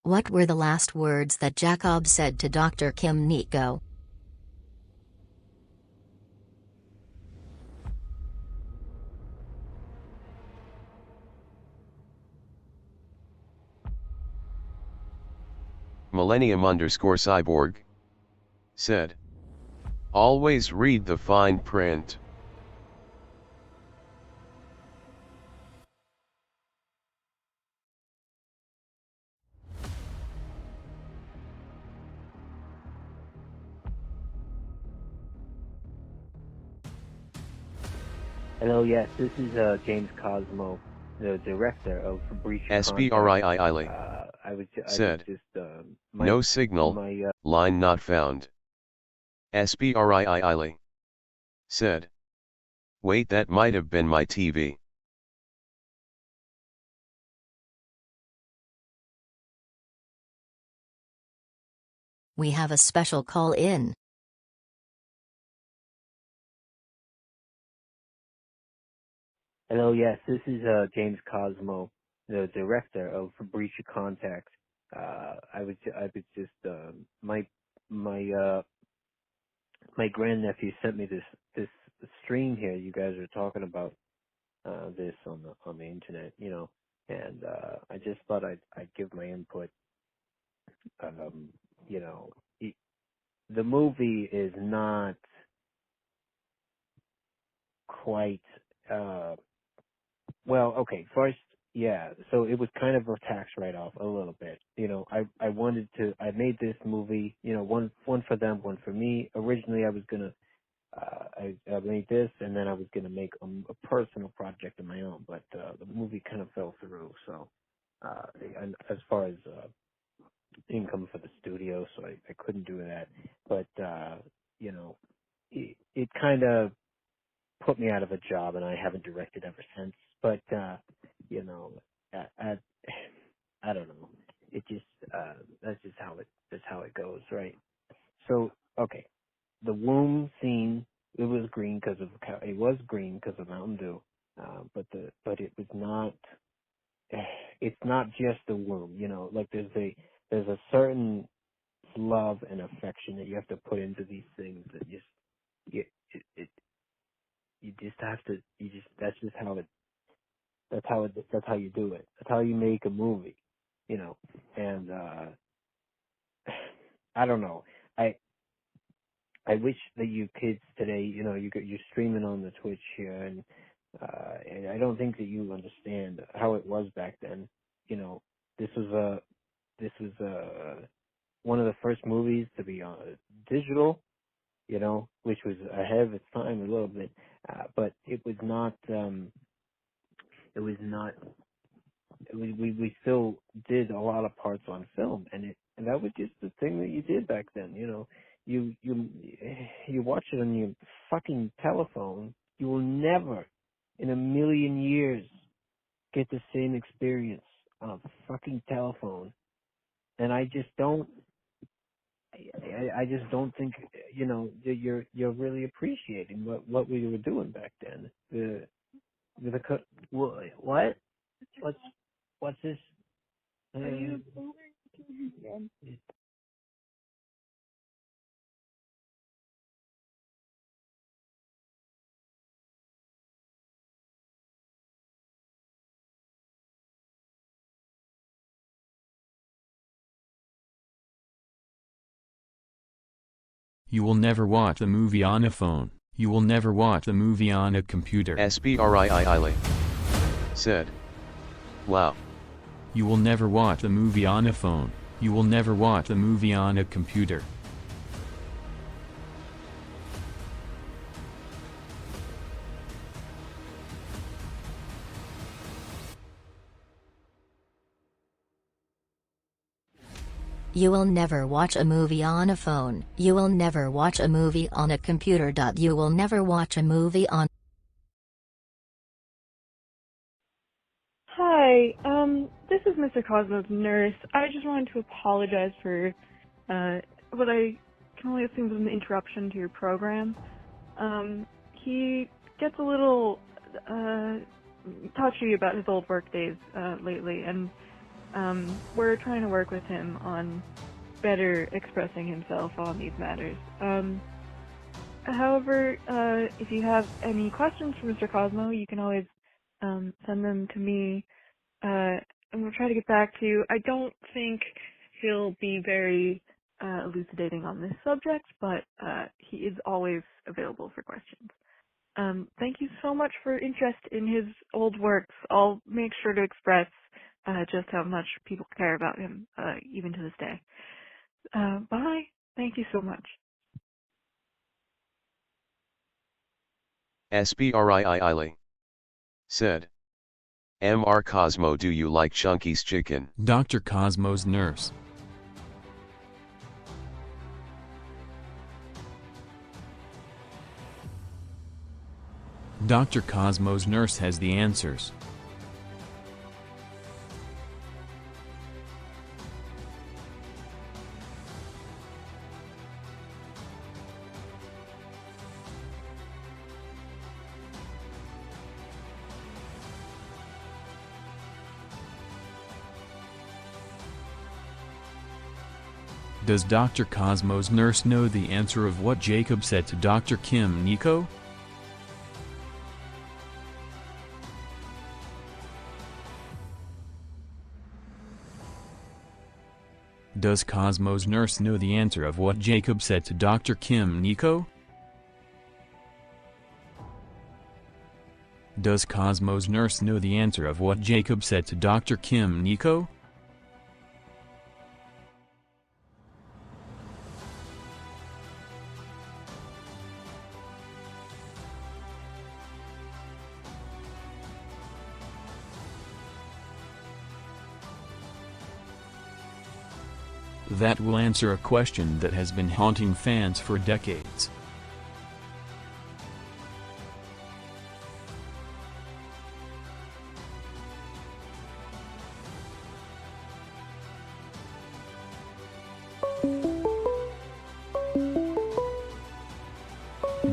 What were the last words that Jacob said to Dr. Kim Nico? Millennium_cyborg said, always read the fine print. Hello, yes, this is James Cosmo, the director of Breach of Contact. SBRIII said, no signal, line not found. SBRIII said, wait, that might have been my TV. We have a special call in. Hello, yes, this is James Cosmo, the director of Breach of Contact. I was just my grandnephew sent me this stream here. You guys are talking about this on the internet, you know, and I just thought I'd give my input. You know, the movie is not quite well, okay, first, yeah, so it was kind of a tax write-off a little bit. You know, I made this movie, you know, one for them, one for me. Originally I was gonna, I made this and then I was gonna make a personal project of my own, but, the movie kind of fell through, so, and as far as, income for the studio, so I couldn't do that. But, you know, it kind of put me out of a job and I haven't directed ever since. But you know, I don't know. It just that's how it goes, right? So okay, the womb scene, it was green because of Mountain Dew, but it was not. It's not just the womb, you know. Like there's a certain love and affection that you have to put into these things that just you just have to. That's just how it. That's how you do it. That's how you make a movie, you know. And I don't know. I wish that you kids today, you know, you're streaming on the Twitch here, and I don't think that you understand how it was back then. You know, this was one of the first movies to be digital, you know, which was ahead of its time a little bit, but it was not. We still did a lot of parts on film, and that was just the thing that you did back then. You know, you watch it on your fucking telephone. You will never, in a million years, get the same experience on a fucking telephone. And I just don't. I just don't think, you know, that you're really appreciating what we were doing back then. What? What's this? Are you You will never watch a movie on a phone. You will never watch a movie on a computer. SBRIIILE said. Wow. You will never watch a movie on a phone. You will never watch a movie on a computer. You will never watch a movie on a phone. You will never watch a movie on a computer. You will never watch a movie on. Hi, this is Mr. Cosmo's nurse. I just wanted to apologize for what I can only assume was an interruption to your program. He gets a little touchy about his old work days lately, and we're trying to work with him on better expressing himself on these matters. However, if you have any questions for Mr. Cosmo, you can always send them to me, and we'll try to get back to you. I don't think he'll be very elucidating on this subject, but he is always available for questions. Thank you so much for interest in his old works. I'll make sure to express just how much people care about him, even to this day. Bye. Thank you so much. SBRIIILE said. Mr. Cosmo, do you like Chunky's chicken? Dr. Cosmo's nurse. Dr. Cosmo's nurse has the answers. Does Dr. Cosmo's nurse know the answer of what Jacob said to Dr. Kim Nico? Does Cosmo's nurse know the answer of what Jacob said to Dr. Kim Nico? Does Cosmo's nurse know the answer of what Jacob said to Dr. Kim Nico? That will answer a question that has been haunting fans for decades.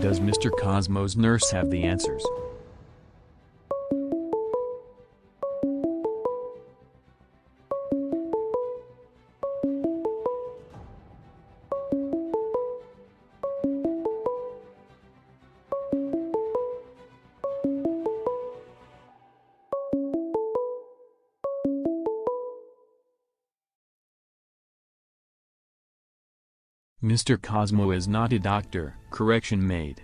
Does Mr. Cosmo's nurse have the answers? Mr. Cosmo is not a doctor, correction made.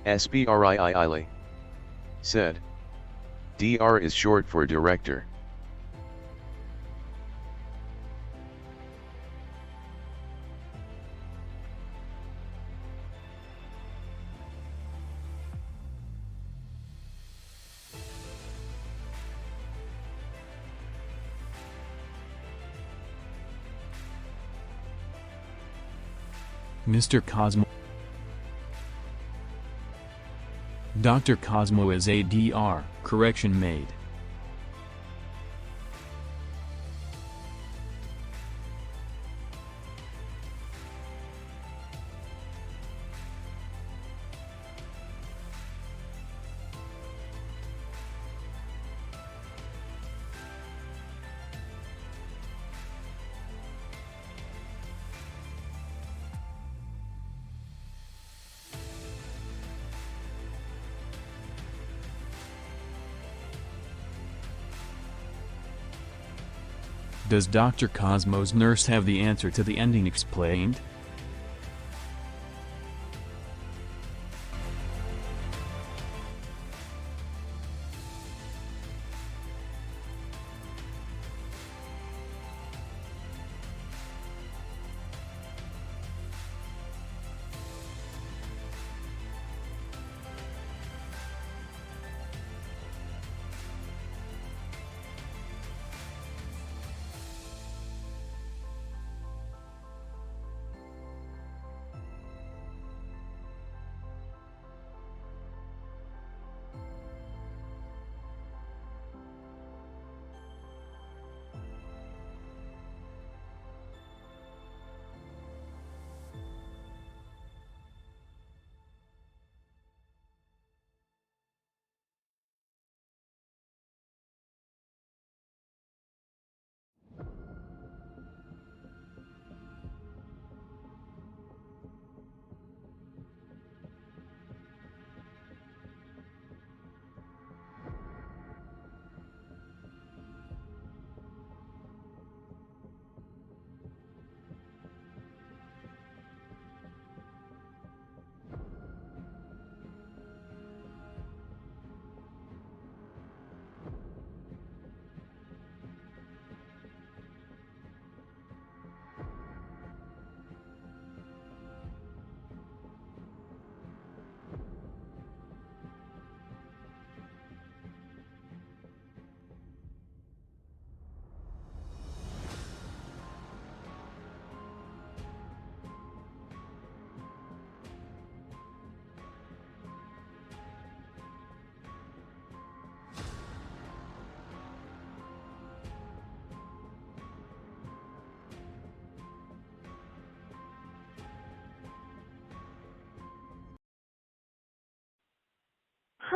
SBRIII said. DR is short for director. Mr. Cosmo. Dr. Cosmo is a DR, correction made. Does Dr. Cosmo's nurse have the answer to the ending explained?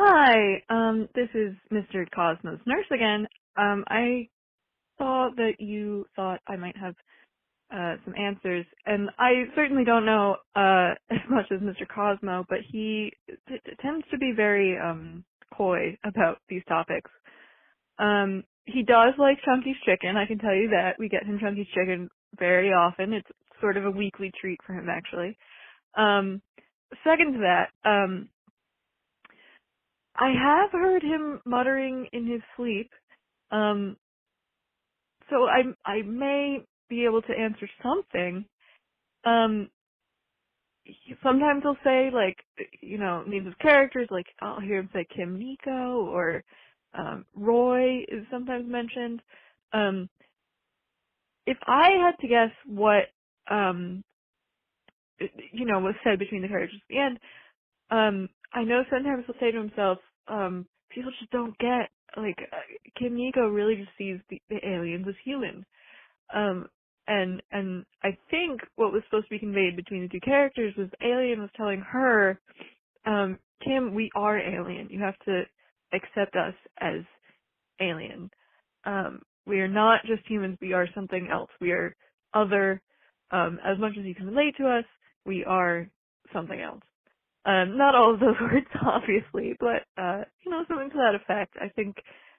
Hi, this is Mr. Cosmo's nurse again. I saw that you thought I might have some answers, and I certainly don't know as much as Mr. Cosmo, but he tends to be very coy about these topics. He does like Chunky's chicken, I can tell you that. We get him Chunky's chicken very often. It's sort of a weekly treat for him, actually. Second to that, I have heard him muttering in his sleep, so I may be able to answer something. Sometimes he'll say, like, names of characters, like I'll hear him say Kim Nico, or Roy is sometimes mentioned. If I had to guess what, was said between the characters at the end, I know sometimes he'll say to himself, people just don't get, Kim Nico really just sees the aliens as human. And I think what was supposed to be conveyed between the two characters was Alien was telling her, Kim, we are alien. You have to accept us as alien. We are not just humans. We are something else. We are other. As much as you can relate to us, we are something else. Not all of those words, obviously, but, something to that effect. I think,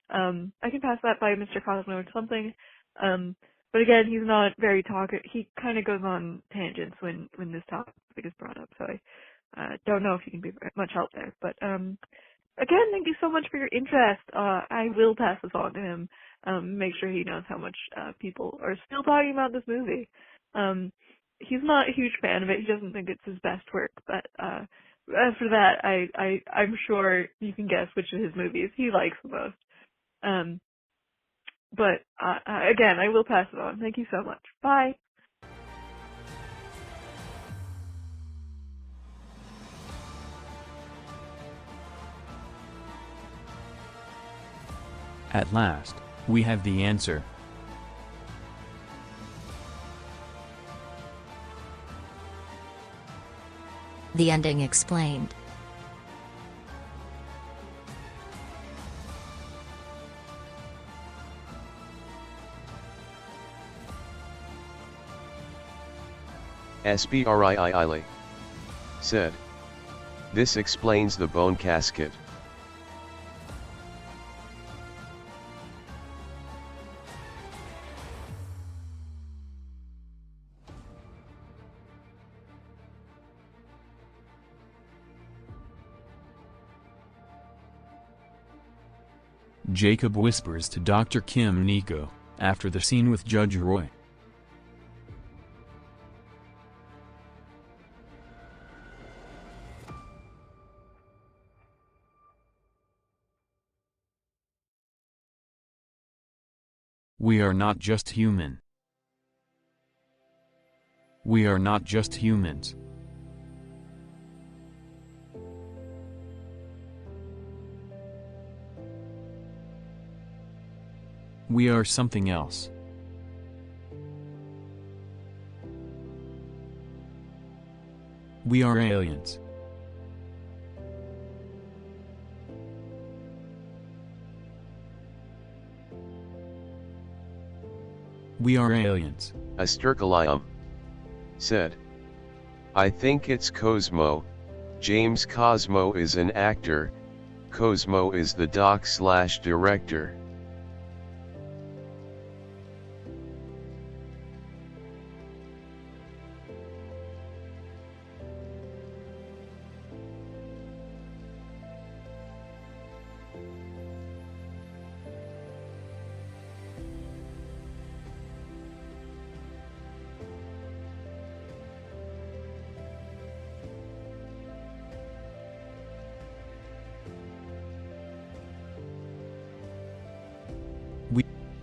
I can pass that by Mr. Cosmo or something. But again, he's not very talkative. He kind of goes on tangents when this topic is brought up, so I don't know if he can be much help there. But again, thank you so much for your interest. I will pass this on to him. Make sure he knows how much people are still talking about this movie. He's not a huge fan of it. He doesn't think it's his best work, but after that, I'm sure you can guess which of his movies he likes the most. But again, I will pass it on. Thank you so much. Bye. At last, we have the answer. The ending explained. SBRIII said. This explains the bone casket. Jacob whispers to Dr. Kim Nico, after the scene with Judge Roy. We are not just human. We are not just humans. We are something else. We are aliens. We are aliens. Asterkalium said. I think it's Cosmo. James Cosmo is an actor. Cosmo is the doc/director.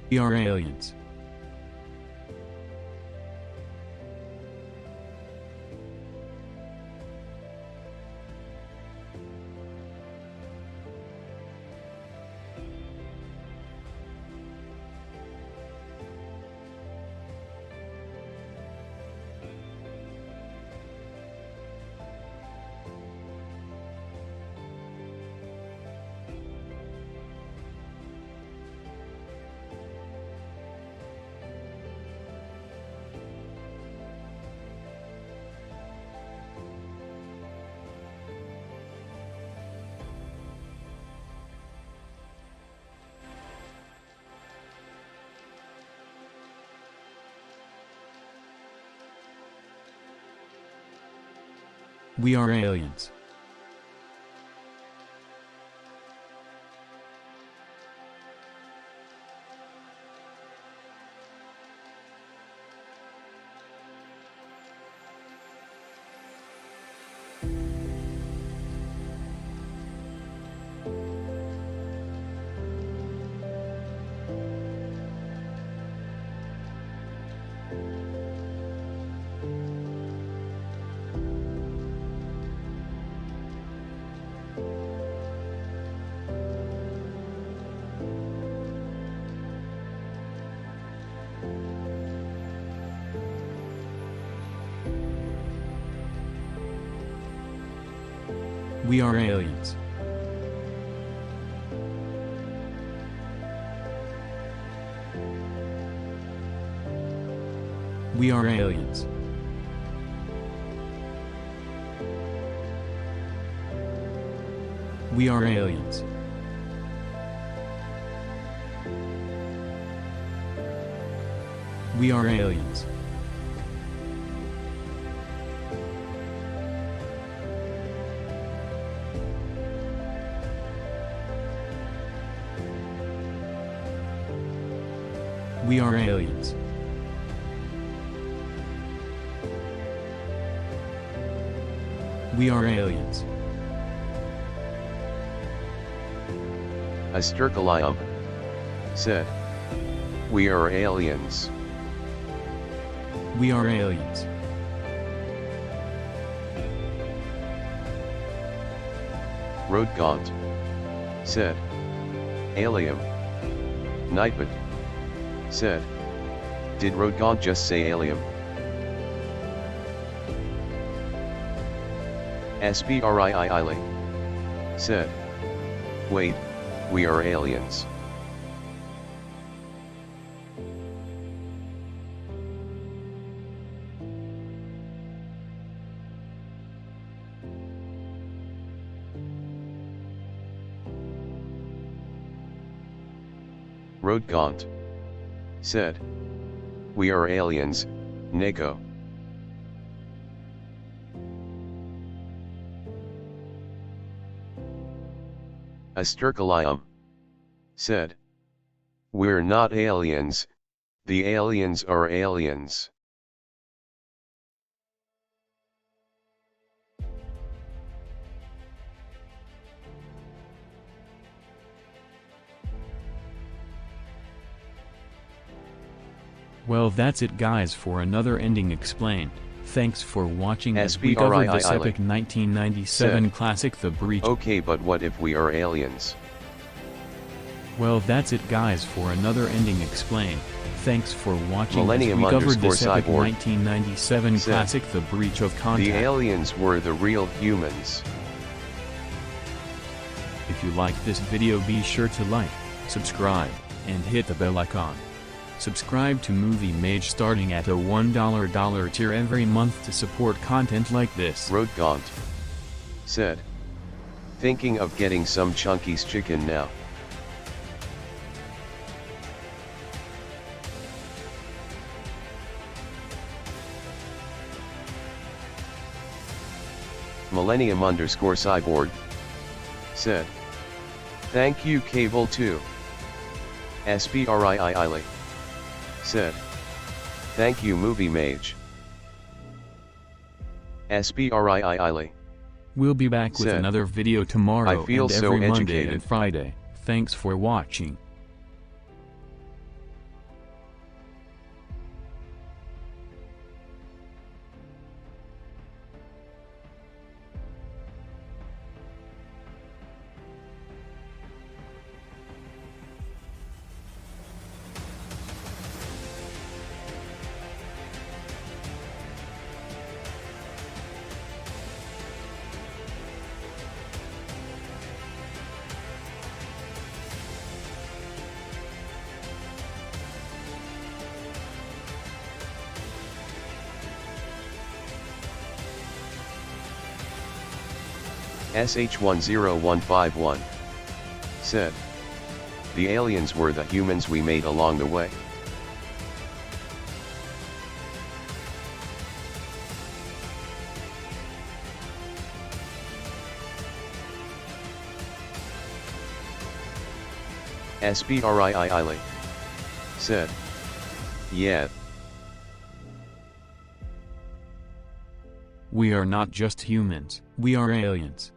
We are aliens. We are aliens. We are aliens. We are aliens. We are aliens. We are aliens. We are aliens. We are aliens. Asterkalium said, "We are aliens." We are aliens. Rodgaunt said, "Alien." Nightbot said, "Did Rodgaunt just say alien?" SBRIII said, "Wait, we are aliens." Rodgaunt said, "We are aliens, Neko." Asterkalium said, "We're not aliens, the aliens are aliens." Well, that's it guys for another ending explained. Thanks for watching as we covered this epic 1997 classic The Breach. Okay, but what if we are aliens? Well, that's it guys for another ending explained. Thanks for watching Millennium as we covered this epic Cyborg 1997 said, classic The Breach of Contact. The aliens were the real humans. If you like this video, be sure to like, subscribe, and hit the bell icon. Subscribe to Movie Mage starting at a $1 tier every month to support content like this. Rodgaunt said, "Thinking of getting some Chunky's chicken now." Millennium_Cyborg said, "Thank you Cable 2. SBRIII said, "Thank you Movie Mage." SBRIII We'll be back with said, another video tomorrow "I feel and so every Monday educated." and Friday. Thanks for watching. SH10151 said, "The aliens were the humans we made along the way." SBRIII said, "Yeah." We are not just humans, we are aliens.